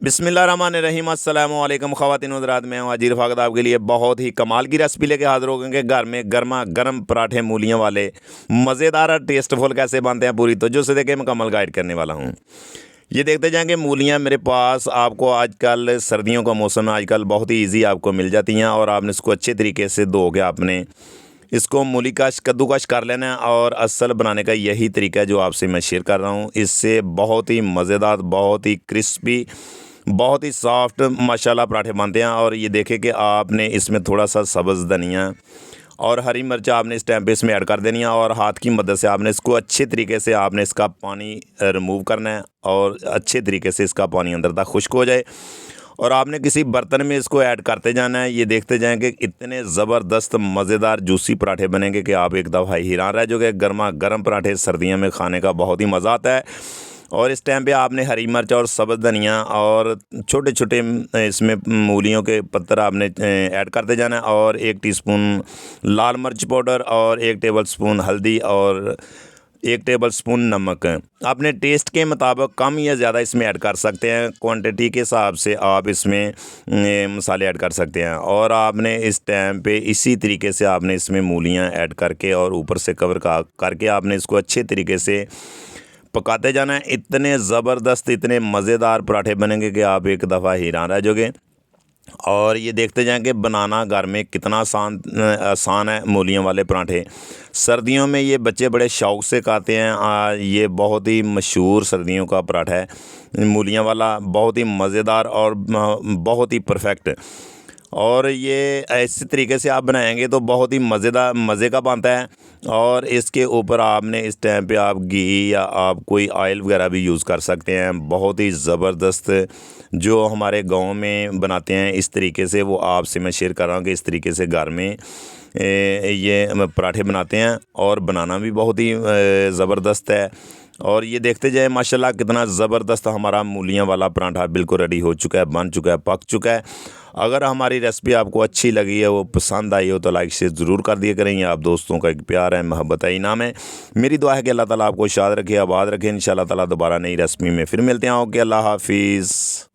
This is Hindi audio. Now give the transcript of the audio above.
बिस्मिल्लाहिर्रहमानिर्रहीम अस्सलामु अलैकुम ख़वातीन हज़रात, मैं हूं हाजिर फ़ाक़त आपके लिए बहुत ही कमाल की रेसिपी लेके हाज़िर हो गए। घर में गर्मा गर्म पराठे मूलियों वाले मज़ेदार और टेस्टफुल कैसे बनते हैं पूरी तवज्जो से देखें, मुकम्मल गाइड करने वाला हूं। ये देखते जाएंगे मूलियां मेरे पास आपको आजकल सर्दियों का मौसम है, आजकल बहुत ही ईजी आपको मिल जाती हैं और आपने इसको अच्छे तरीके से धो के आपने इसको मूली का कद्दूकश कर लेना है। और असल बनाने का यही तरीका है जो आपसे मैं शेयर कर रहा हूँ। इससे बहुत ही मज़ेदार, बहुत ही क्रिस्पी, बहुत ही सॉफ्ट माशाल्लाह पराठे बनते हैं। और ये देखें कि आपने इसमें थोड़ा सा सब्ज़ धनिया और हरी मिर्च आपने इस टाइम पे इसमें ऐड कर देनी है और हाथ की मदद से आपने इसको अच्छे तरीके से आपने इसका पानी रिमूव करना है और अच्छे तरीके से इसका पानी अंदर तक खुश्क हो जाए और आपने किसी बर्तन में इसको ऐड करते जाना है। ये देखते जाएं कि इतने ज़बरदस्त मज़ेदार जूसी पराठे बनेंगे कि आप एक दफ़ा हैरान रह जाओगे। गर्मा गर्म पराठे सर्दियों में खाने का बहुत ही मज़ा आता है। और इस टाइम पे आपने हरी मिर्च और सब्ज़ धनिया और छोटे छोटे इसमें मूलियों के पत्तर आपने ऐड करते जाना है और 1 टीस्पून लाल मिर्च पाउडर और 1 टेबलस्पून हल्दी और 1 टेबलस्पून नमक अपने टेस्ट के मुताबिक कम या ज़्यादा इसमें ऐड कर सकते हैं। क्वांटिटी के हिसाब से आप इसमें मसाले ऐड कर सकते हैं। और आपने इस टाइम पे इसी तरीके से आपने इसमें मूलियां ऐड करके और ऊपर से कवर करके आपने इसको अच्छे तरीके से पकाते जाना है। इतने ज़बरदस्त, इतने मज़ेदार पराठे बनेंगे कि आप एक दफ़ा हैरान रह जाओगे। और ये देखते जाएं कि बनाना घर में कितना आसान है मूलियों वाले पराठे। सर्दियों में ये बच्चे बड़े शौक़ से खाते हैं। ये बहुत ही मशहूर सर्दियों का पराठा है मूलियों वाला, बहुत ही मज़ेदार और बहुत ही परफेक्ट। और ये ऐसे तरीके से आप बनाएंगे तो बहुत ही मज़े का बनता है। और इसके ऊपर आपने इस टाइम पे आप घी या आप कोई ऑयल वगैरह भी यूज़ कर सकते हैं। बहुत ही ज़बरदस्त जो हमारे गांव में बनाते हैं इस तरीके से, वो आपसे मैं शेयर कर रहा हूँ कि इस तरीके से घर में ये पराठे बनाते हैं और बनाना भी बहुत ही ज़बरदस्त है। और ये देखते जाए माशाल्लाह कितना ज़बरदस्त हमारा मूलियां वाला पराठा बिल्कुल रेडी हो चुका है, बन चुका है, पक चुका है। अगर हमारी रेसिपी आपको अच्छी लगी है, वो पसंद आई हो तो लाइक शेयर ज़रूर कर दिया करें। आप दोस्तों का एक प्यार है, मोहब्बत है, इनाम है। मेरी दुआ है कि अल्लाह ताला आपको शाद रखे, आबाद रखे। इंशाअल्लाह ताला दोबारा नई रेसिपी में फिर मिलते हैं। ओके, अल्लाह हाफिज़।